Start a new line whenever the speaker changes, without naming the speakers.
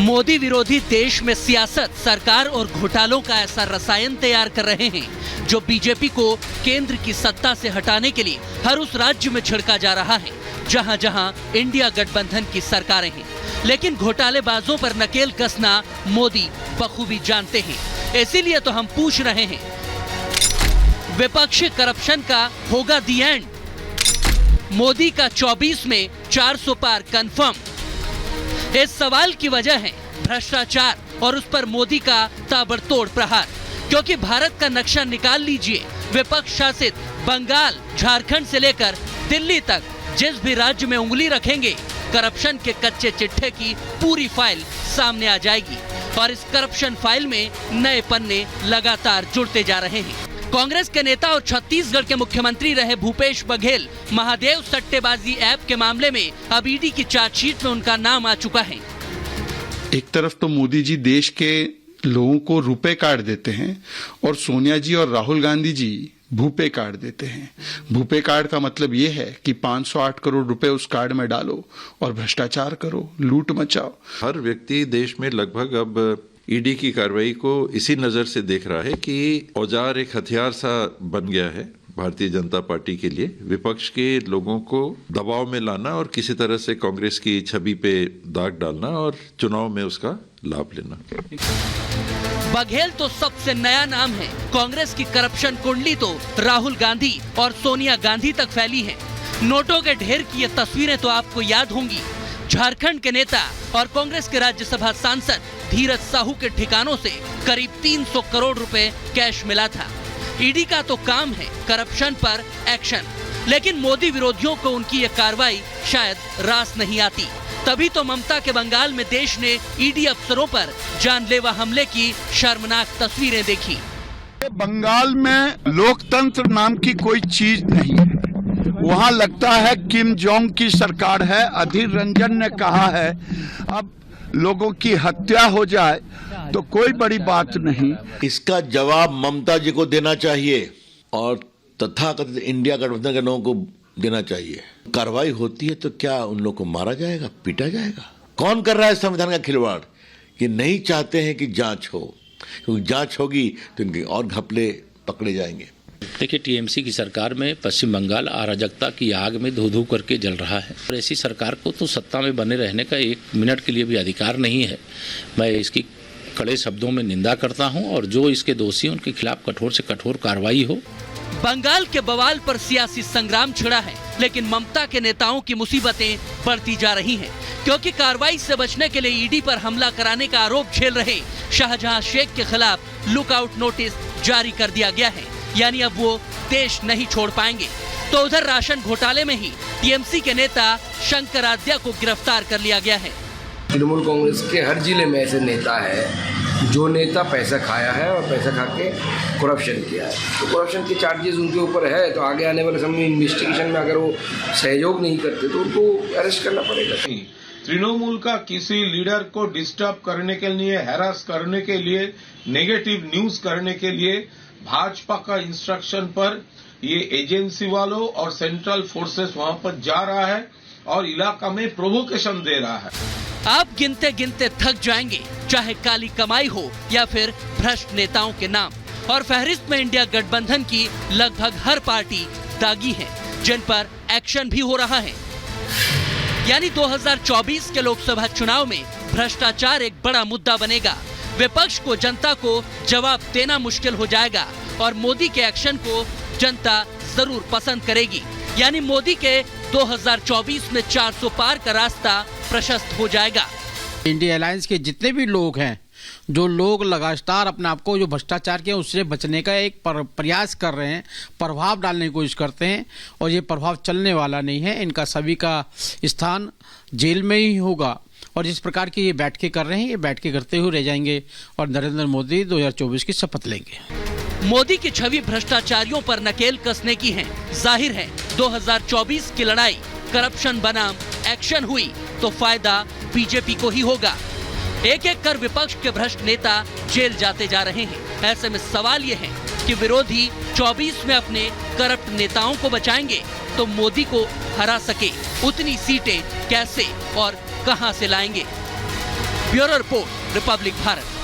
मोदी विरोधी देश में सियासत, सरकार और घोटालों का ऐसा रसायन तैयार कर रहे हैं जो बीजेपी को केंद्र की सत्ता से हटाने के लिए हर उस राज्य में छिड़का जा रहा है जहां जहां इंडिया गठबंधन की सरकारें हैं। लेकिन घोटालेबाजों पर नकेल कसना मोदी बखूबी जानते हैं। इसीलिए तो हम पूछ रहे हैं, विपक्षी करप्शन का होगा दी एंड? मोदी का 24 में 400 पार कंफर्म? इस सवाल की वजह है भ्रष्टाचार और उस पर मोदी का ताबड़तोड़ प्रहार। क्योंकि भारत का नक्शा निकाल लीजिए, विपक्ष शासित बंगाल, झारखंड से लेकर दिल्ली तक जिस भी राज्य में उंगली रखेंगे, करप्शन के कच्चे चिट्ठे की पूरी फाइल सामने आ जाएगी। और इस करप्शन फाइल में नए पन्ने लगातार जुड़ते जा रहे हैं। कांग्रेस के नेता और छत्तीसगढ़ के मुख्यमंत्री रहे भूपेश बघेल महादेव सट्टेबाजी ऐप के मामले में अब ईडी की चार्जशीट में उनका नाम आ चुका है।
एक तरफ तो मोदी जी देश के लोगों को रुपए कार्ड देते हैं और सोनिया जी और राहुल गांधी जी भूपे कार्ड देते हैं। भूपे कार्ड का मतलब ये है कि 508 करोड़ रुपए उस कार्ड में डालो और भ्रष्टाचार करो, लूट मचाओ।
हर व्यक्ति देश में लगभग अब ईडी की कार्रवाई को इसी नजर से देख रहा है कि औजार एक हथियार सा बन गया है भारतीय जनता पार्टी के लिए, विपक्ष के लोगों को दबाव में लाना और किसी तरह से कांग्रेस की छवि पे दाग डालना और चुनाव में उसका लाभ लेना।
बघेल तो सबसे नया नाम है। कांग्रेस की करप्शन कुंडली तो राहुल गांधी और सोनिया गांधी तक फैली है। नोटों के ढेर की ये तस्वीरें तो आपको याद होंगी। झारखंड के नेता और कांग्रेस के राज्यसभा सांसद धीरज साहू के ठिकानों से करीब 300 करोड़ रुपए कैश मिला था। ईडी का तो काम है करप्शन पर एक्शन, लेकिन मोदी विरोधियों को उनकी ये कार्रवाई शायद रास नहीं आती। तभी तो ममता के बंगाल में देश ने ईडी अफसरों पर जानलेवा हमले की शर्मनाक तस्वीरें देखी।
बंगाल में लोकतंत्र नाम की कोई चीज नहीं है। वहाँ लगता है किम जोंग की सरकार है। अधीर रंजन ने कहा है अब लोगों की हत्या हो जाए तो कोई बड़ी बात नहीं।
इसका जवाब ममता जी को देना चाहिए और तथाकथित इंडिया गठबंधन के लोगों को देना चाहिए। कार्रवाई होती है तो क्या उन लोगों को मारा जाएगा, पीटा जाएगा? कौन कर रहा है संविधान का खिलवाड़? ये नहीं चाहते हैं कि जांच हो, क्योंकि जांच होगी तो इनके और घपले पकड़े जाएंगे।
देखिए, टीएमसी की सरकार में पश्चिम बंगाल अराजकता की आग में धू धू करके जल रहा है और ऐसी सरकार को तो सत्ता में बने रहने का 1 मिनट के लिए भी अधिकार नहीं है। मैं इसकी कड़े शब्दों में निंदा करता हूं और जो इसके दोषी उनके खिलाफ कठोर से कठोर कार्रवाई हो।
बंगाल के बवाल पर सियासी संग्राम छिड़ा है, लेकिन ममता के नेताओं की मुसीबतें बढ़ती जा रही हैं, क्योंकि कार्रवाई से बचने के लिए ईडी पर हमला कराने का आरोप झेल रहे शाहजहां शेख के खिलाफ लुकआउट नोटिस जारी कर दिया गया है। यानी अब वो देश नहीं छोड़ पाएंगे। तो उधर राशन घोटाले में ही टीएमसी के नेता शंकराद्या को गिरफ्तार कर लिया गया है।
तृणमूल कांग्रेस के हर जिले में ऐसे नेता है जो नेता पैसा खाया है और पैसा खा के करप्शन किया है। तो करप्शन के चार्जेस उनके ऊपर है, तो आगे आने वाले समय में इन्वेस्टिगेशन में अगर वो सहयोग नहीं करते तो उनको अरेस्ट करना पड़ेगा।
तृणमूल का किसी लीडर को डिस्टर्ब करने के लिए, हैरास करने के लिए, नेगेटिव न्यूज करने के लिए भाजपा का इंस्ट्रक्शन पर ये एजेंसी वालों और सेंट्रल फोर्सेस वहां पर जा रहा है और इलाका में प्रोवोकेशन दे रहा है।
आप गिनते गिनते थक जाएंगे, चाहे काली कमाई हो या फिर भ्रष्ट नेताओं के नाम। और फहरिस्त में इंडिया गठबंधन की लगभग हर पार्टी दागी है, जिन पर एक्शन भी हो रहा है। यानी 2024 के लोकसभा चुनाव में भ्रष्टाचार एक बड़ा मुद्दा बनेगा। विपक्ष को जनता को जवाब देना मुश्किल हो जाएगा और मोदी के एक्शन को जनता जरूर पसंद करेगी। यानी मोदी के 2024 में 400 पार का रास्ता प्रशस्त हो जाएगा।
इंडिया अलायंस के जितने भी लोग हैं, जो लोग लगातार अपने आप को जो भ्रष्टाचार के उससे बचने का एक प्रयास कर रहे हैं, प्रभाव डालने की कोशिश करते हैं और ये प्रभाव चलने वाला नहीं है। इनका सभी का स्थान जेल में ही होगा और जिस प्रकार की ये बैठकें कर रहे हैं, ये बैठकें करते हुए रह जाएंगे और नरेंद्र मोदी 2024 की शपथ लेंगे।
मोदी की छवि भ्रष्टाचारियों पर नकेल कसने की है। जाहिर है 2024 की लड़ाई करप्शन बनाम एक्शन हुई तो फायदा बीजेपी को ही होगा। एक एक कर विपक्ष के भ्रष्ट नेता जेल जाते जा रहे हैं। ऐसे में सवाल ये है कि विरोधी 24 में अपने करप्ट नेताओं को बचाएंगे तो मोदी को हरा सके उतनी सीटें कैसे और कहां से लाएंगे। Bureau report, Republic Bharat.